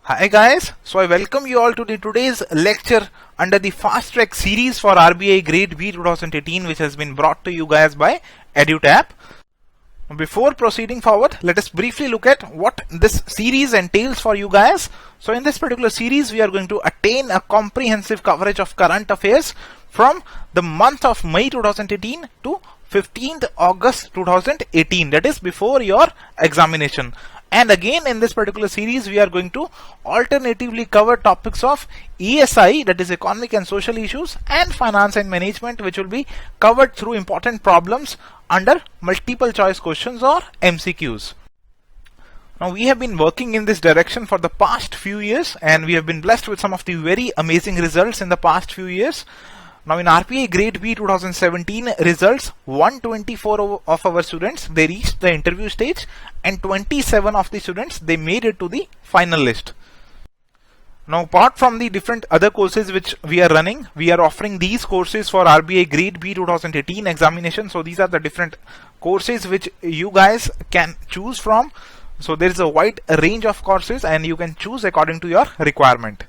Hi guys, so I welcome you all to today's lecture under the Fast Track series for RBI Grade B 2018, which has been brought to you guys by EduTap. Before proceeding forward, let us briefly look at what this series entails for you guys. So in this particular series, we are going to attain a comprehensive coverage of current affairs from the month of May 2018 to 15th August 2018, that is before your examination. And again, in this particular series, we are going to alternatively cover topics of ESI, that is economic and social issues, and finance and management, which will be covered through important problems under multiple choice questions or MCQs. Now, we have been working in this direction for the past few years, and we have been blessed with some of the very amazing results in the past few years. Now, in RBI Grade B 2017 results, 124 of our students, they reached the interview stage, and 27 of the students, they made it to the final list. Now, apart from the different other courses which we are running, we are offering these courses for RBI Grade B 2018 examination. So these are the different courses which you guys can choose from. So there is a wide range of courses and you can choose according to your requirement.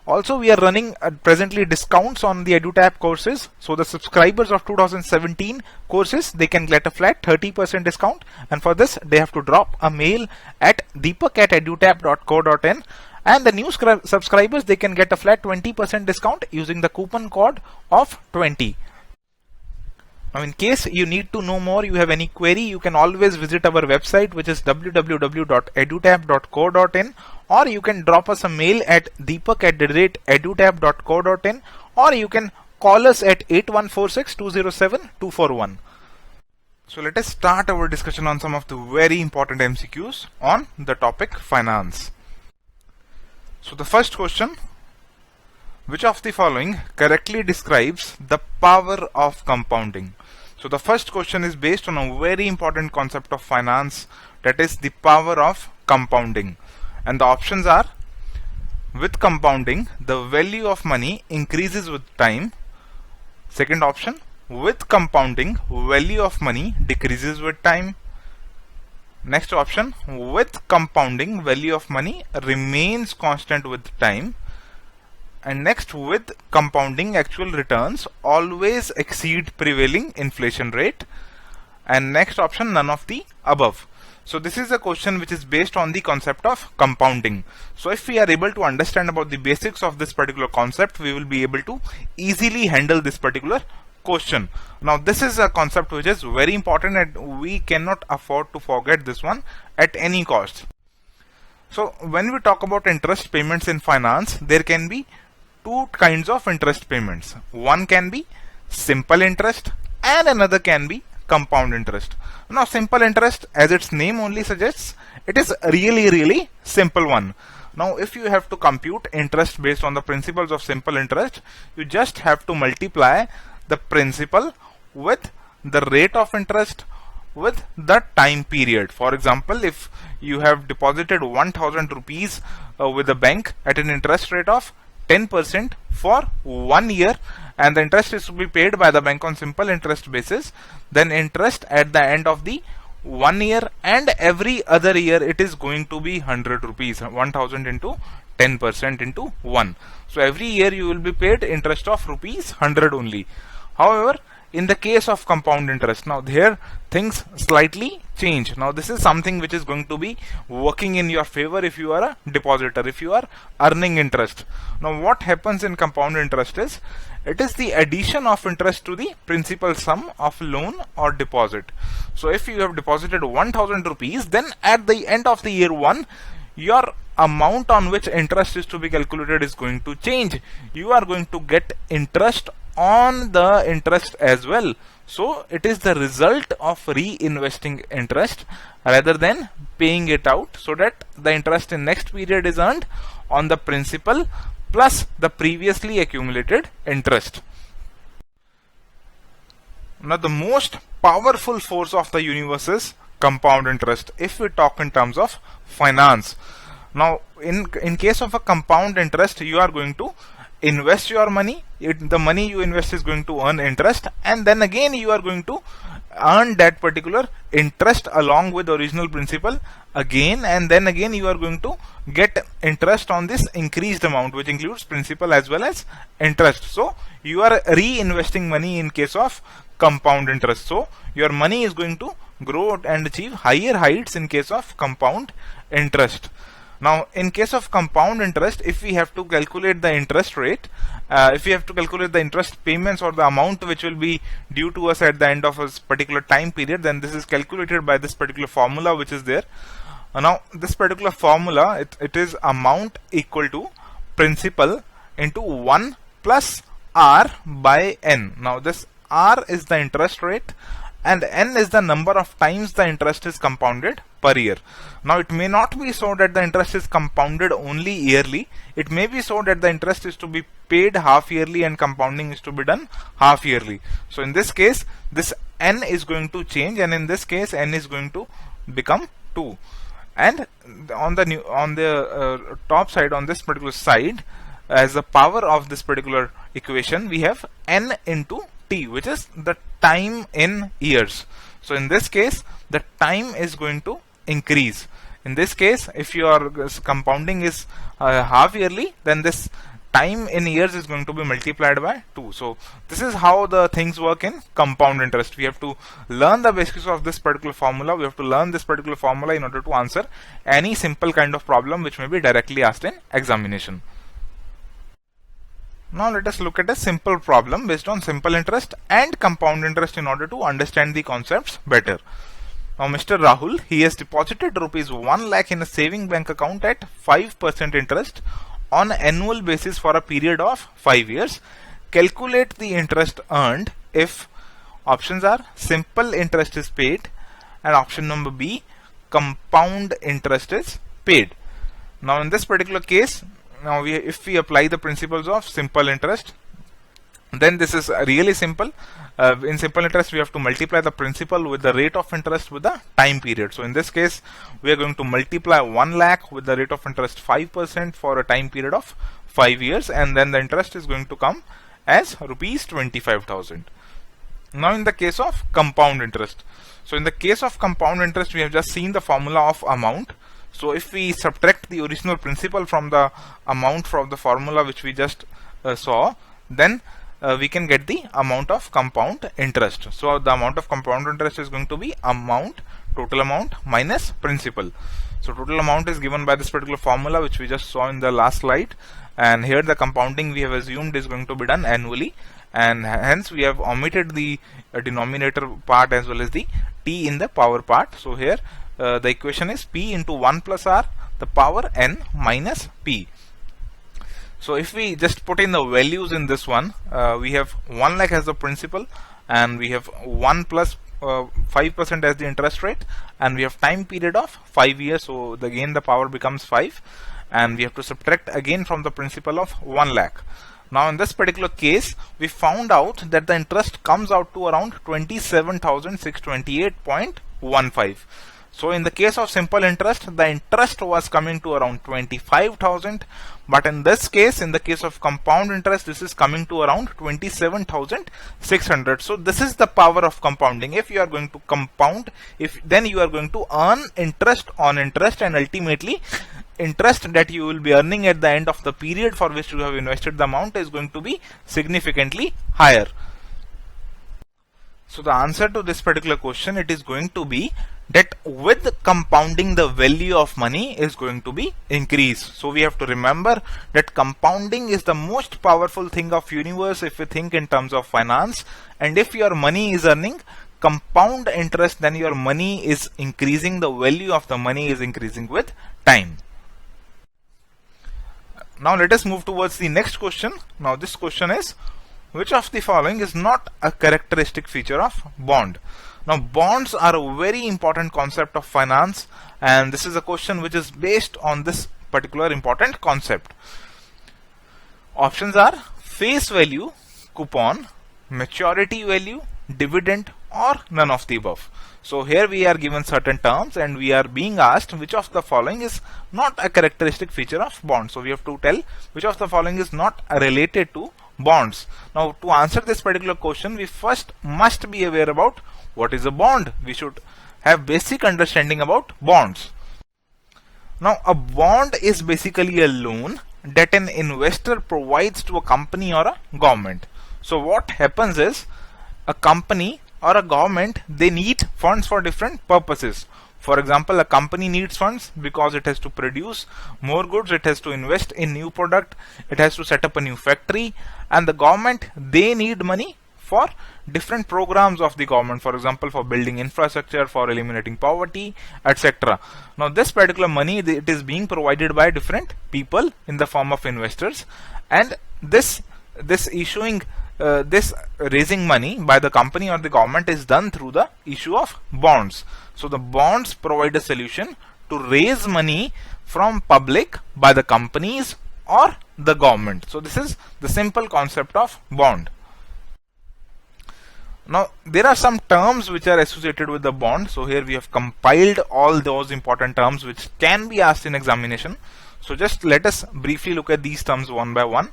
Also, we are running presently discounts on the EduTap courses. So the subscribers of 2017 courses, they can get a flat 30% discount. And for this, they have to drop a mail at deepak@edutap.co.in. And the new subscribers, they can get a flat 20% discount using the coupon code of 20. Now, in case you need to know more, you have any query, you can always visit our website, which is www.edutap.co.in, or you can drop us a mail at deepak@edutap.co.in, or you can call us at 8146-207-241. So let us start our discussion on some of the very important MCQs on the topic finance. So the first question, which of the following correctly describes the power of compounding? So the first question is based on a very important concept of finance, that is the power of compounding. And the options are: with compounding, the value of money increases with time. Second option, with compounding, value of money decreases with time. Next option, with compounding, value of money remains constant with time. And next, with compounding, actual returns always exceed prevailing inflation rate. And next option, none of the above. So this is a question which is based on the concept of compounding. So if we are able to understand about the basics of this particular concept, we will be able to easily handle this particular question. Now, this is a concept which is very important and we cannot afford to forget this one at any cost. So when we talk about interest payments in finance, there can be two kinds of interest payments. One can be simple interest and another can be compound interest. Now, simple interest, as its name only suggests, it is really simple one. Now, if you have to compute interest based on the principles of simple interest, you just have to multiply the principal with the rate of interest with the time period. For example, if you have deposited 1000 rupees with a bank at an interest rate of 10% for 1 year, and the interest is to be paid by the bank on simple interest basis, then interest at the end of the 1 year and every other year, it is going to be 100 rupees, 1000 into 10% into 1. So every year you will be paid interest of rupees 100 only. However, in the case of compound interest, now here things slightly change. Now this is something which is going to be working in your favor if you are a depositor, if you are earning interest. Now what happens in compound interest is, it is the addition of interest to the principal sum of loan or deposit. So if you have deposited 1000 rupees, then at the end of the year 1, your amount on which interest is to be calculated is going to change. You are going to get interest on the interest as well. So it is the result of reinvesting interest rather than paying it out, so that the interest in next period is earned on the principal plus the previously accumulated interest. Now, the most powerful force of the universe is compound interest if we talk in terms of finance. Now, in case of a compound interest, you are going to invest your money. The money you invest is going to earn interest, and then again you are going to earn that particular interest along with original principal again, and then again you are going to get interest on this increased amount, which includes principal as well as interest. So you are reinvesting money in case of compound interest. So your money is going to grow and achieve higher heights in case of compound interest. Now, in case of compound interest, if we have to calculate the interest rate, if we have to calculate the interest payments or the amount which will be due to us at the end of a particular time period, then this is calculated by this particular formula which is there. Now, this particular formula, it is amount equal to principal into 1 plus R by N. Now, this R is the interest rate and N is the number of times the interest is compounded per year. Now, it may not be so that the interest is compounded only yearly. It may be so that the interest is to be paid half yearly and compounding is to be done half yearly. So, in this case, this N is going to change, and in this case, N is going to become 2. And on the top side, on this particular side, as the power of this particular equation, we have N into T, which is the time in years. So in this case, the time is going to increase. In this case, if your compounding is half yearly, then this time in years is going to be multiplied by 2. So this is how the things work in compound interest. We have to learn the basics of this particular formula. We have to learn this particular formula in order to answer any simple kind of problem which may be directly asked in examination. Now let us look at a simple problem based on simple interest and compound interest in order to understand the concepts better. Now Mr. Rahul, he has deposited rupees 1 lakh in a saving bank account at 5% interest on annual basis for a period of 5 years. Calculate the interest earned if options are simple interest is paid and option number B, compound interest is paid. Now in this particular case, now if we apply the principles of simple interest, then this is really simple. In simple interest, we have to multiply the principal with the rate of interest with the time period. So in this case, we are going to multiply 1 lakh with the rate of interest 5% for a time period of 5 years, and then the interest is going to come as rupees 25,000. Now in the case of compound interest, so in the case of compound interest, we have just seen the formula of amount. So if we subtract the original principal from the amount from the formula which we just saw, then we can get the amount of compound interest. So the amount of compound interest is going to be amount, total amount minus principal. So total amount is given by this particular formula which we just saw in the last slide, and here the compounding we have assumed is going to be done annually, and hence we have omitted the denominator part as well as the t in the power part. So here the equation is p into 1 plus r, the power n minus p. So if we just put in the values in this one, we have 1 lakh as the principal, and we have 1 plus 5% as the interest rate, and we have time period of 5 years. So again the power becomes 5, and we have to subtract again from the principal of 1 lakh. Now in this particular case, we found out that the interest comes out to around 27,628.15. So in the case of simple interest, the interest was coming to around 25,000, but in this case, in the case of compound interest, this is coming to around 27,600. So this is the power of compounding. If you are going to compound, then you are going to earn interest on interest, and ultimately interest that you will be earning at the end of the period for which you have invested the amount is going to be significantly higher. So the answer to this particular question, it is going to be that with compounding the value of money is going to be increased. So we have to remember that compounding is the most powerful thing of universe if we think in terms of finance, and if your money is earning compound interest, then your money is increasing, the value of the money is increasing with time. Now let us move towards the next question. Now this question is, which of the following is not a characteristic feature of bond? Now bonds are a very important concept of finance, and this is a question which is based on this particular important concept. Options are face value, coupon, maturity value, dividend, or none of the above. So here we are given certain terms and we are being asked which of the following is not a characteristic feature of bonds. So we have to tell which of the following is not related to bonds. Now to answer this particular question, we first must be aware about what is a bond. We should have basic understanding about bonds. Now, a bond is basically a loan that an investor provides to a company or a government. So what happens is, a company or a government, they need funds for different purposes. For example, a company needs funds because it has to produce more goods, it has to invest in new product, it has to set up a new factory, and the government, they need money for different programs of the government, for example, for building infrastructure, for eliminating poverty, etc. Now this particular money, it is being provided by different people in the form of investors, and this raising money by the company or the government is done through the issue of bonds. So the bonds provide a solution to raise money from public by the companies or the government. So this is the simple concept of bond. Now there are some terms which are associated with the bond. So here we have compiled all those important terms which can be asked in examination. So just let us briefly look at these terms one by one.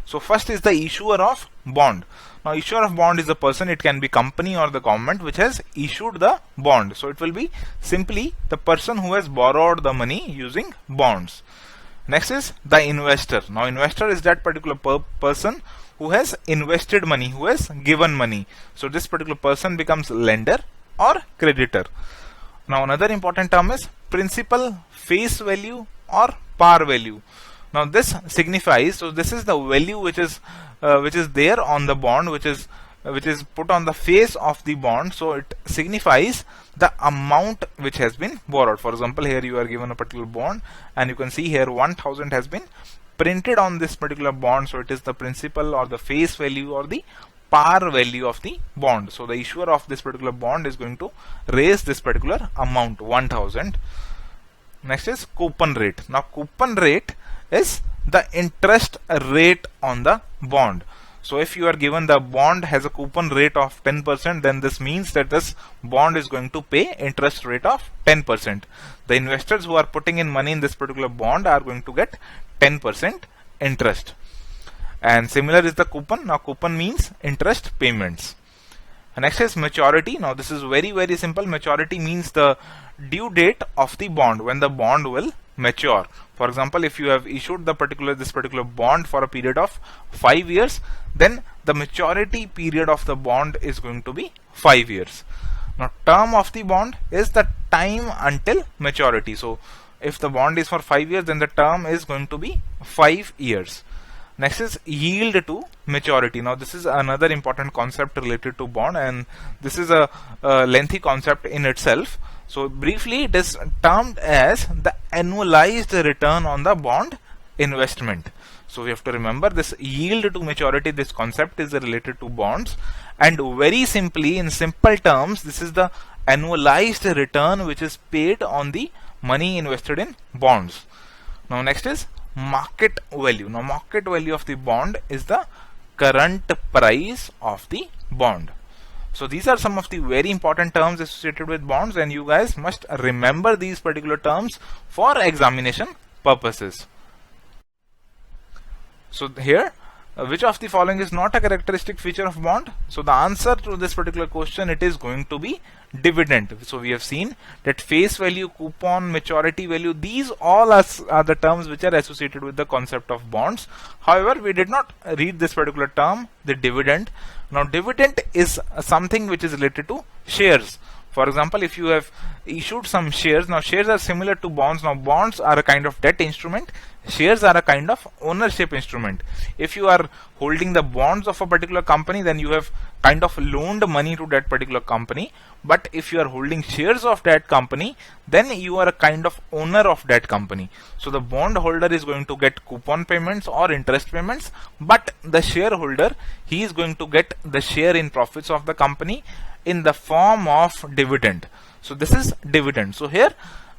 So first is the issuer of bond. Now issuer of bond is a person, it can be company or the government which has issued the bond. So it will be simply the person who has borrowed the money using bonds. Next is the investor. Now investor is that particular person who has invested money, who has given money. So this particular person becomes lender or creditor. Now another important term is principal, face value or par value. Now this signifies, so this is the value which is there on the bond, which is put on the face of the bond. So it signifies the amount which has been borrowed. For example, here you are given a particular bond, and you can see here 1000 has been printed on this particular bond. So it is the principal or the face value or the par value of the bond. So the issuer of this particular bond is going to raise this particular amount, 1000. Next is coupon rate. Now coupon rate is the interest rate on the bond. So if you are given the bond has a coupon rate of 10%, then this means that this bond is going to pay interest rate of 10%. The investors who are putting in money in this particular bond are going to get 10% interest. And similar is the coupon. Now coupon means interest payments. And next is maturity. Now this is very, very simple. Maturity means the due date of the bond, when the bond will mature. For example, if you have issued this particular bond for a period of 5 years, then the maturity period of the bond is going to be 5 years. Now term of the bond is the time until maturity. So if the bond is for 5 years, then the term is going to be 5 years. Next is yield to maturity. Now this is another important concept related to bond, and this is a lengthy concept in itself. So briefly, it is termed as the annualized return on the bond investment. So we have to remember this yield to maturity, this concept is related to bonds, and very simply, in simple terms, this is the annualized return which is paid on the money invested in bonds. Now next is market value. Now market value of the bond is the current price of the bond. So these are some of the very important terms associated with bonds, and you guys must remember these particular terms for examination purposes. So here, which of the following is not a characteristic feature of bond? So the answer to this particular question, it is going to be dividend. So we have seen that face value, coupon, maturity value, these all are the terms which are associated with the concept of bonds. However, we did not read this particular term, the dividend. Now dividend is something which is related to shares. For example, if you have issued some shares, now shares are similar to bonds. Now bonds are a kind of debt instrument, shares are a kind of ownership instrument. If you are holding the bonds of a particular company, then you have kind of loaned money to that particular company. But if you are holding shares of that company, then you are a kind of owner of that company. So the bond holder is going to get coupon payments or interest payments, but the shareholder, he is going to get the share in profits of the company in the form of dividend. So this is dividend. So here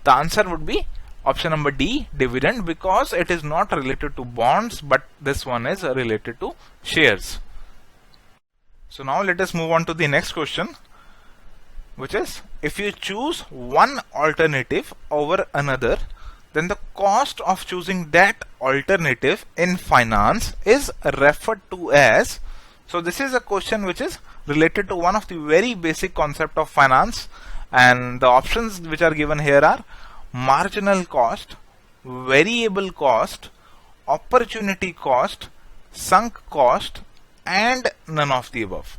the answer would be option number D, dividend, because it is not related to bonds, but this one is related to shares. So now let us move on to the next question, which is, if you choose one alternative over another, then the cost of choosing that alternative in finance is referred to as. So this is a question which is related to one of the very basic concept of finance, and the options which are given here are marginal cost, variable cost, opportunity cost, sunk cost, and none of the above.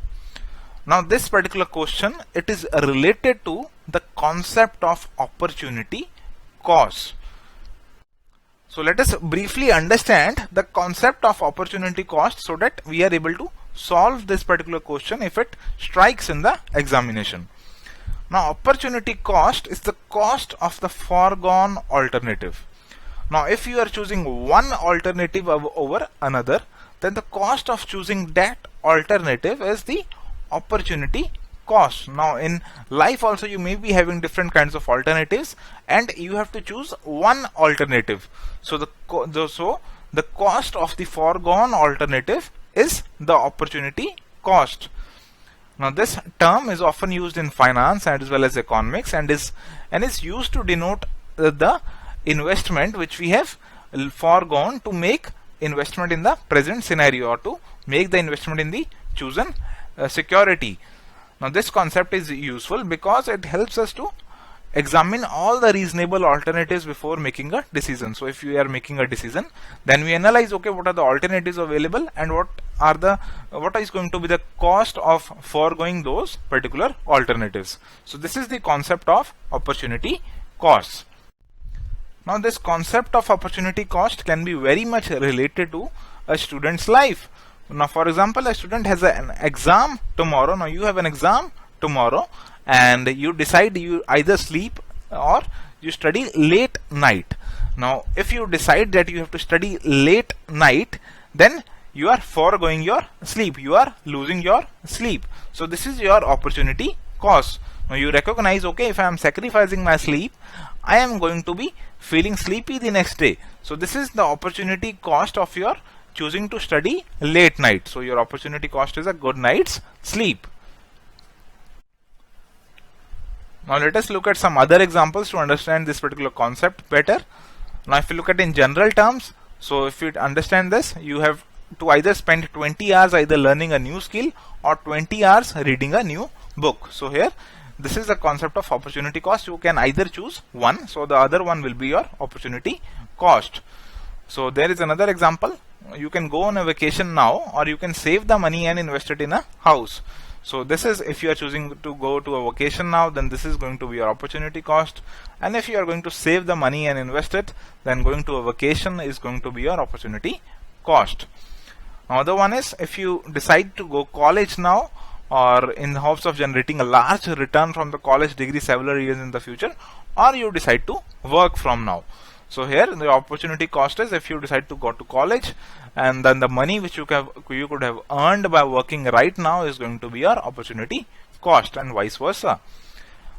Now this particular question, it is related to the concept of opportunity cost. So let us briefly understand the concept of opportunity cost so that we are able to solve this particular question if it strikes in the examination. Now opportunity cost is the cost of the foregone alternative. Now if you are choosing one alternative over another, then the cost of choosing that alternative is the opportunity cost. Now in life also you may be having different kinds of alternatives and you have to choose one alternative. So the cost of the foregone alternative is the opportunity cost. Now this term is often used in finance as well as economics and is used to denote the investment which we have foregone to make investment in the present scenario, or to make the investment in the chosen security. Now this concept is useful because it helps us to examine all the reasonable alternatives before making a decision. So if we are making a decision, then we analyze, okay, what are the alternatives available and what is going to be the cost of foregoing those particular alternatives. So this is the concept of opportunity cost. Now this concept of opportunity cost can be very much related to a student's life. Now for example, a student has an exam tomorrow. Now you have an exam tomorrow and you decide you either sleep or you study late night. Now if you decide that you have to study late night, then you are foregoing your sleep, you are losing your sleep. So this is your opportunity cost. Now you recognize, okay, if I am sacrificing my sleep, I am going to be feeling sleepy the next day. So this is the opportunity cost of your choosing to study late night. So your opportunity cost is a good night's sleep. Now let us look at some other examples to understand this particular concept better. Now if you look at in general terms, so if you understand this, you have to either spend 20 hours either learning a new skill or 20 hours reading a new book. So here this is the concept of opportunity cost. You can either choose one, so the other one will be your opportunity cost. So there is another example. You can go on a vacation now, or you can save the money and invest it in a house. So this is, if you are choosing to go to a vacation now, then this is going to be your opportunity cost. And if you are going to save the money and invest it, then going to a vacation is going to be your opportunity cost. Another one is, if you decide to go college now, or in the hopes of generating a large return from the college degree several years in the future, or you decide to work from now. So here the opportunity cost is if you decide to go to college, and then the money which you could have earned by working right now is going to be your opportunity cost, and vice versa.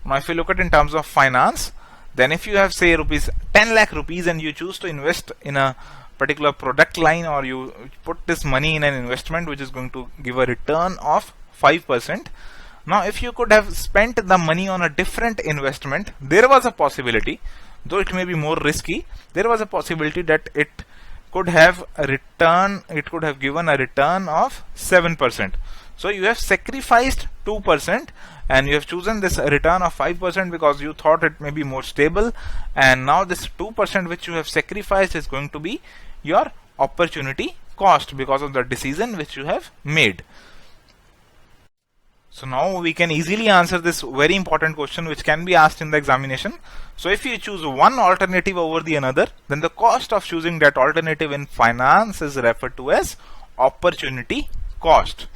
Now if you look at in terms of finance, then if you have say 10 lakh rupees and you choose to invest in a particular product line, or you put this money in an investment which is going to give a return of 5%. Now if you could have spent the money on a different investment, there was a possibility, though it may be more risky, there was a possibility that it could have given a return of 7%. So you have sacrificed 2% and you have chosen this return of 5% because you thought it may be more stable, and now this 2% which you have sacrificed is going to be your opportunity cost because of the decision which you have made. So now we can easily answer this very important question which can be asked in the examination. So if you choose one alternative over the another, then the cost of choosing that alternative in finance is referred to as opportunity cost.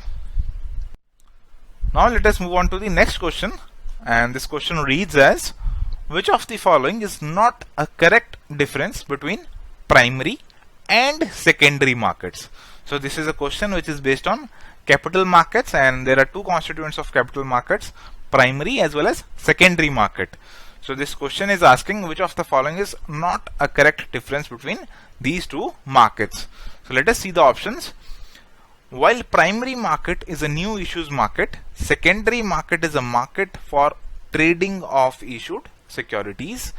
Now let us move on to the next question, and this question reads as, which of the following is not a correct difference between primary and secondary markets? So this is a question which is based on capital markets, and there are two constituents of capital markets, primary as well as secondary market. So this question is asking which of the following is not a correct difference between these two markets. So let us see the options. While primary market is a new issues market, secondary market is a market for trading of issued securities.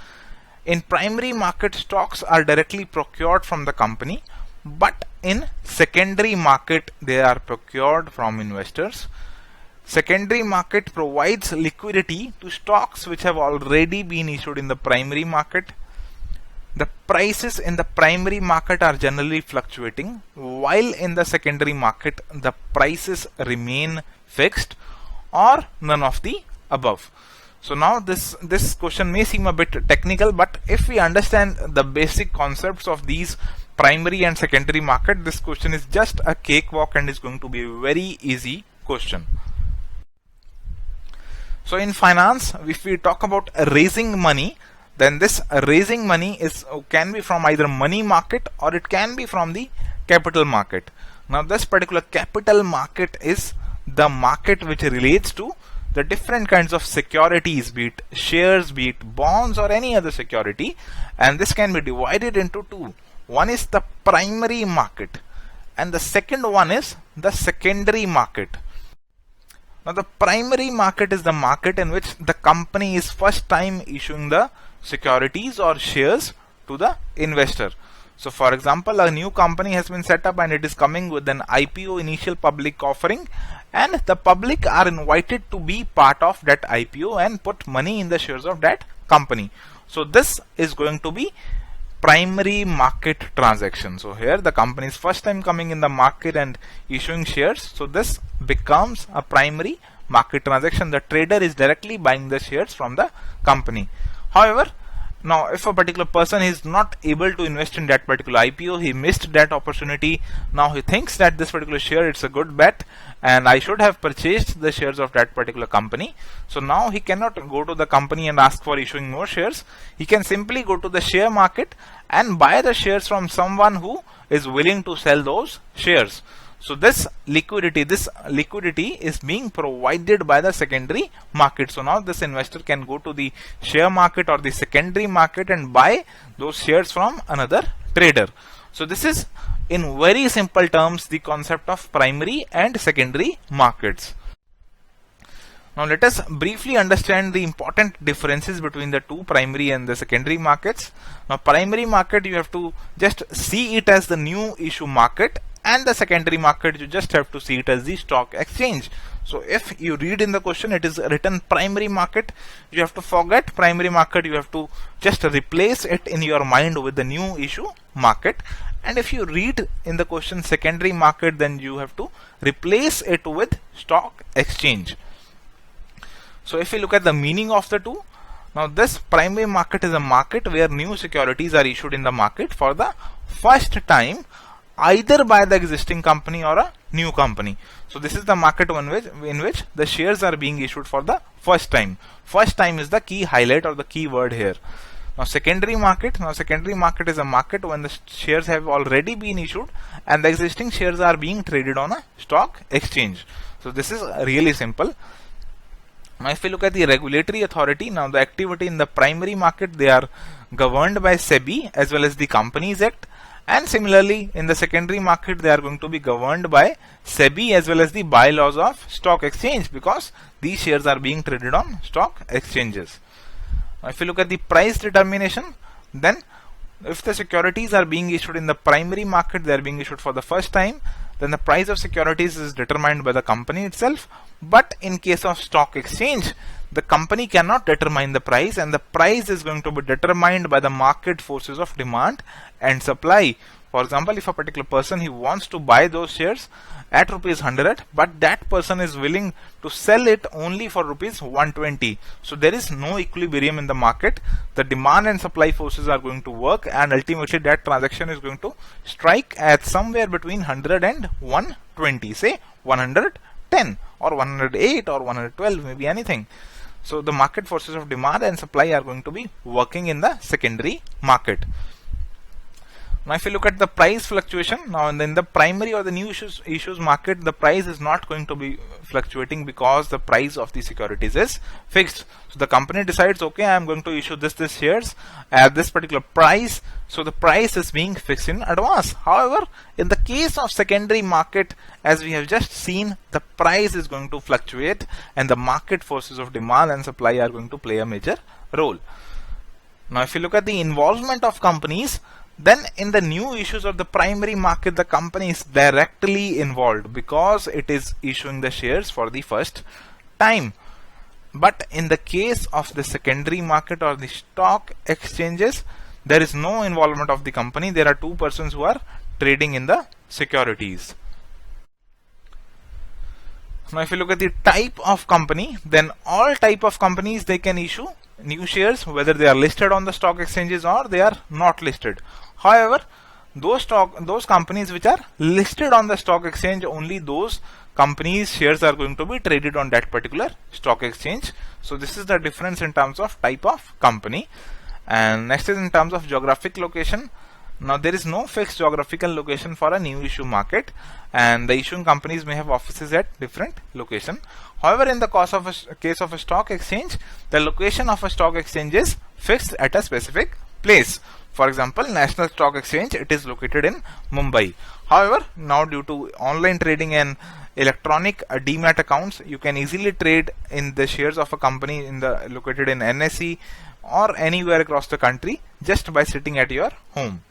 In primary market, stocks are directly procured from the company, but in secondary market they are procured from investors. Secondary market provides liquidity to stocks which have already been issued in the primary market. the prices in the primary market are generally fluctuating, while in the secondary market the prices remain fixed, or none of the above. So now this question may seem a bit technical, but if we understand the basic concepts of these primary and secondary market, this question is just a cakewalk and is going to be a very easy question. So in finance, if we talk about raising money, then this raising money can be from either money market or it can be from the capital market. Now this particular capital market is the market which relates to the different kinds of securities, be it shares, be it bonds, or any other security, and this can be divided into two. One is the primary market and the second one is the secondary market. Now the primary market is the market in which the company is first time issuing the securities or shares to the investor. So for example, a new company has been set up and it is coming with an IPO, initial public offering, and the public are invited to be part of that IPO and put money in the shares of that company. So this is going to be primary market transaction. So here the company is first time coming in the market and issuing shares. So this becomes a primary market transaction. The trader is directly buying the shares from the company. However, now if a particular person is not able to invest in that particular IPO, he missed that opportunity. Now he thinks that this particular share, it's a good bet and I should have purchased the shares of that particular company. So now he cannot go to the company and ask for issuing more shares. He can simply go to the share market and buy the shares from someone who is willing to sell those shares. So this liquidity is being provided by the secondary market. So now this investor can go to the share market or the secondary market and buy those shares from another trader. So this is, in very simple terms, the concept of primary and secondary markets. Now let us briefly understand the important differences between the two primary and the secondary markets. Now primary market, you have to just see it as the new issue market, and the secondary market you just have to see it as the stock exchange. So if you read in the question it is written primary market, you have to forget primary market, you have to just replace it in your mind with the new issue market. And if you read in the question secondary market, then you have to replace it with stock exchange. So if you look at the meaning of the two, now this primary market is a market where new securities are issued in the market for the first time, either by the existing company or a new company. So this is the market in which the shares are being issued for the first time. First time is the key highlight or the key word here. Now secondary market is a market when the shares have already been issued and the existing shares are being traded on a stock exchange. So this is really simple. Now if we look at the regulatory authority, now the activity in the primary market, they are governed by SEBI as well as the Companies Act. And similarly, in the secondary market, they are going to be governed by SEBI as well as the bylaws of stock exchange, because these shares are being traded on stock exchanges. Now, if you look at the price determination, then if the securities are being issued in the primary market, they are being issued for the first time, then the price of securities is determined by the company itself. But in case of stock exchange, the company cannot determine the price, and the price is going to be determined by the market forces of demand and supply. For example, if a particular person, he wants to buy those shares at rupees 100, but that person is willing to sell it only for rupees 120. So there is no equilibrium in the market. The demand and supply forces are going to work, and ultimately that transaction is going to strike at somewhere between 100 and 120, say 110 or 108 or 112, maybe anything. So the market forces of demand and supply are going to be working in the secondary market. Now if you look at the price fluctuation, now in the primary or the new issues market, the price is not going to be fluctuating because the price of the securities is fixed. So the company decides, okay, I am going to issue this shares at this particular price. So the price is being fixed in advance. However, in the case of secondary market, as we have just seen, the price is going to fluctuate and the market forces of demand and supply are going to play a major role. Now if you look at the involvement of companies, then in the new issues of the primary market, the company is directly involved because it is issuing the shares for the first time. But in the case of the secondary market or the stock exchanges, there is no involvement of the company. There are two persons who are trading in the securities. Now if you look at the type of company, then all type of companies, they can issue new shares whether they are listed on the stock exchanges or they are not listed. However, those companies which are listed on the stock exchange, only those companies shares are going to be traded on that particular stock exchange. So this is the difference in terms of type of company. And next is in terms of geographic location. Now there is no fixed geographical location for a new issue market, and the issuing companies may have offices at different location. However, in the case of a stock exchange, the location of a stock exchange is fixed at a specific place. For example, National Stock Exchange, it is located in Mumbai. However, now due to online trading and electronic demat accounts, you can easily trade in the shares of a company located in NSE or anywhere across the country just by sitting at your home.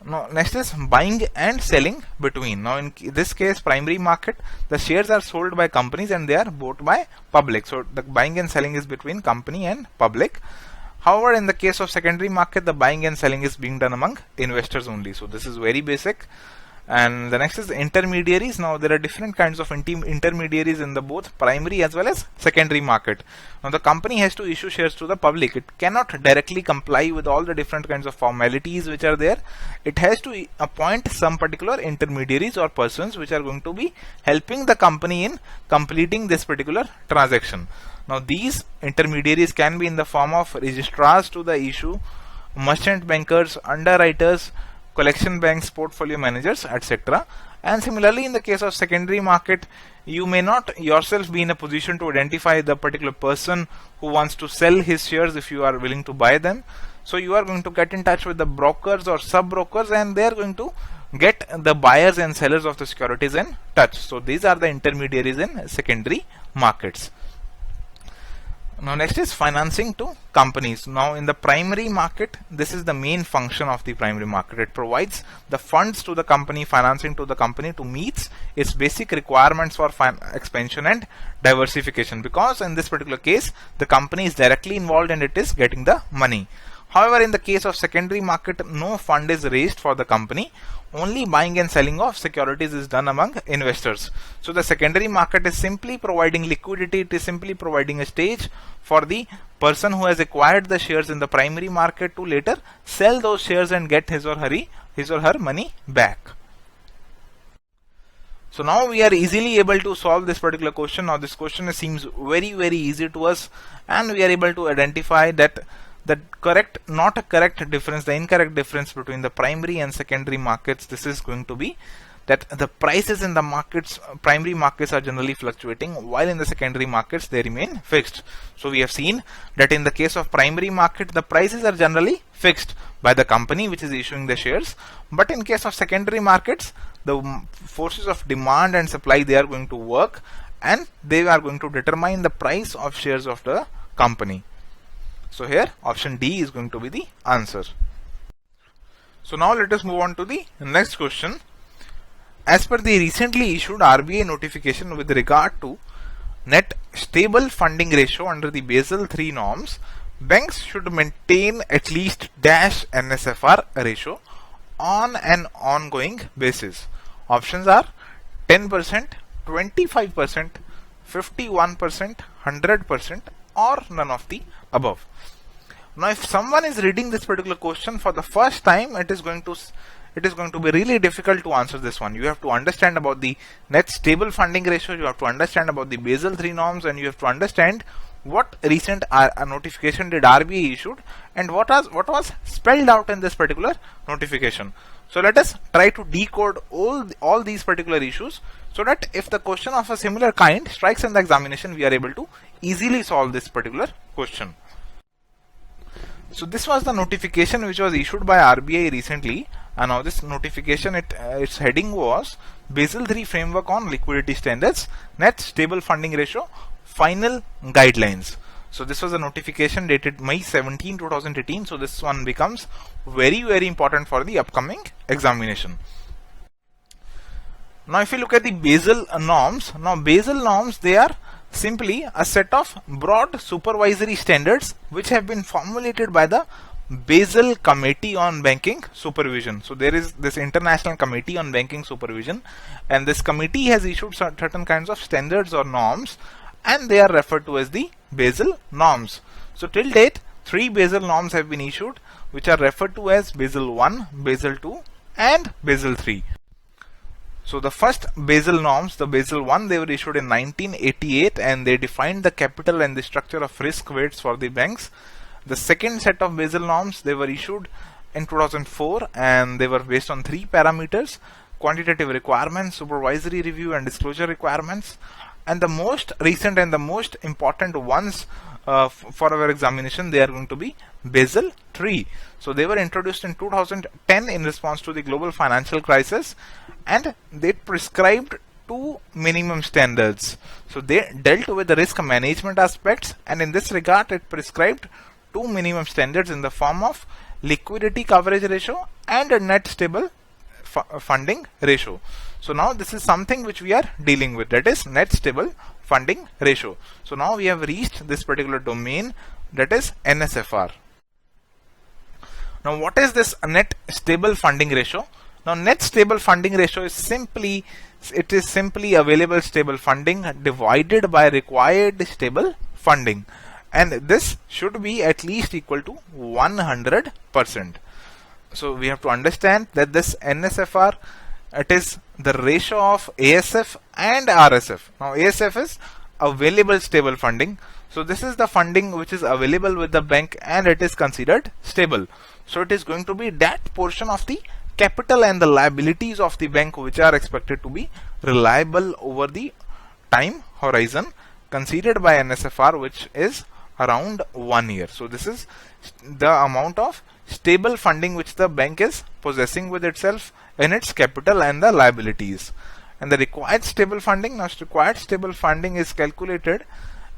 Now next is buying and selling between. Now in this case, primary market, the shares are sold by companies and they are bought by public. So the buying and selling is between company and public. However, in the case of secondary market, the buying and selling is being done among investors only. So this is very basic. And the next is intermediaries. Now there are different kinds of intermediaries in the both primary as well as secondary market. Now the company has to issue shares to the public. It cannot directly comply with all the different kinds of formalities which are there. It has to appoint some particular intermediaries or persons which are going to be helping the company in completing this particular transaction. Now these intermediaries can be in the form of registrars to the issue, merchant bankers, underwriters, collection banks, portfolio managers, etc. And similarly, in the case of secondary market, you may not yourself be in a position to identify the particular person who wants to sell his shares if you are willing to buy them. So you are going to get in touch with the brokers or sub brokers, and they are going to get the buyers and sellers of the securities in touch. So these are the intermediaries in secondary markets. Now next is financing to companies. Now in the primary market, this is the main function of the primary market. It provides the funds to the company, financing to the company to meet its basic requirements for expansion and diversification, because in this particular case the company is directly involved and it is getting the money. However, in the case of secondary market, no fund is raised for the company. Only buying and selling of securities is done among investors. So the secondary market is simply providing liquidity. It is simply providing a stage for the person who has acquired the shares in the primary market to later sell those shares and get his or her money back. So now we are easily able to solve this particular question. Now this question seems very easy to us, and we are able to identify that the incorrect difference between the primary and secondary markets. This is going to be that the prices in the markets, primary markets, are generally fluctuating, while in the secondary markets they remain fixed. So we have seen that in the case of primary market, the prices are generally fixed by the company which is issuing the shares, but in case of secondary markets, the forces of demand and supply, they are going to work, and they are going to determine the price of shares of the company. So here option D is going to be the answer. So now let us move on to the next question. As per the recently issued RBI notification with regard to net stable funding ratio under the Basel III norms, banks should maintain at least dash NSFR ratio on an ongoing basis. Options are 10%, 25%, 51%, 100%, or none of the above. Now if someone is reading this particular question for the first time, it is going to be really difficult to answer this one. You have to understand about the net stable funding ratio, you have to understand about the Basel III norms, and you have to understand what recent notification did RBI issued and what was spelled out in this particular notification. So let us try to decode all these particular issues, so that if the question of a similar kind strikes in the examination, we are able to easily solve this particular question. So this was the notification which was issued by RBI recently, and now this notification, its heading was Basel III Framework on Liquidity Standards, Net Stable Funding Ratio, Final Guidelines. So this was a notification dated May 17, 2018. So this one becomes very important for the upcoming examination. Now if you look at the Basel norms, now Basel norms, they are simply a set of broad supervisory standards which have been formulated by the Basel Committee on Banking Supervision. So there is this International Committee on Banking Supervision, and this committee has issued certain kinds of standards or norms, and they are referred to as the Basel norms. So till date, 3 Basel norms have been issued, which are referred to as Basel 1, Basel 2 and Basel 3. So the first Basel norms, the Basel 1, they were issued in 1988, and they defined the capital and the structure of risk weights for the banks. The second set of Basel norms, they were issued in 2004, and they were based on 3 parameters: quantitative requirements, supervisory review and disclosure requirements. And the most recent and the most important ones for our examination, they are going to be Basel 3. So they were introduced in 2010 in response to the global financial crisis, and they prescribed 2 minimum standards. So they dealt with the risk management aspects, and in this regard it prescribed 2 minimum standards in the form of liquidity coverage ratio and a net stable funding ratio. So now this is something which we are dealing with, that is net stable funding ratio. So now we have reached this particular domain, that is NSFR. Now what is this net stable funding ratio? Now net stable funding ratio is simply available stable funding divided by required stable funding, and this should be at least equal to 100%. So we have to understand that this NSFR, it is the ratio of ASF and RSF. Now ASF is available stable funding. So this is the funding which is available with the bank and it is considered stable. So it is going to be that portion of the capital and the liabilities of the bank which are expected to be reliable over the time horizon considered by NSFR, which is around 1 year. So this is the amount of stable funding which the bank is possessing with itself in its capital and the liabilities. And the required stable funding, now required stable funding is calculated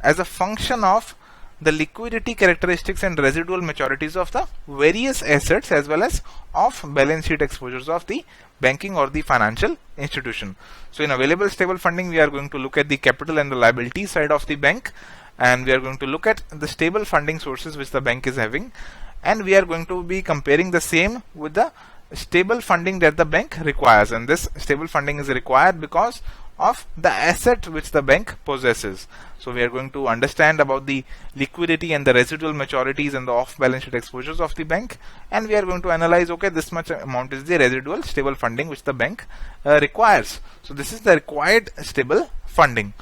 as a function of the liquidity characteristics and residual maturities of the various assets as well as off balance sheet exposures of the banking or the financial institution. So in available stable funding, we are going to look at the capital and the liability side of the bank, and we are going to look at the stable funding sources which the bank is having, and we are going to be comparing the same with the stable funding that the bank requires. And this stable funding is required because of the asset which the bank possesses. So we are going to understand about the liquidity and the residual maturities and the off balance sheet exposures of the bank, and we are going to analyze, okay, this much amount is the residual stable funding which the bank requires. So this is the required stable funding.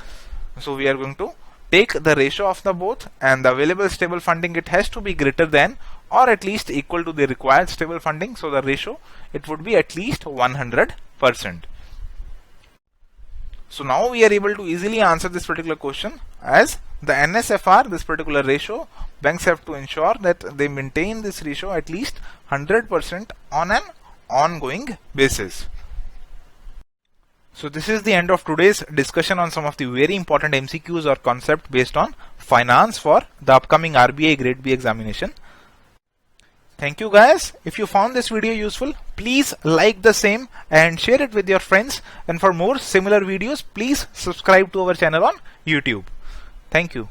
So we are going to take the ratio of the both, and the available stable funding, it has to be greater than or at least equal to the required stable funding. So the ratio, it would be at least 100%. So now we are able to easily answer this particular question, as the NSFR, this particular ratio, banks have to ensure that they maintain this ratio at least 100% on an ongoing basis. So this is the end of today's discussion on some of the very important MCQs or concept based on finance for the upcoming RBI Grade B examination. Thank you guys. If you found this video useful, please like the same and share it with your friends. And for more similar videos, please subscribe to our channel on YouTube. Thank you.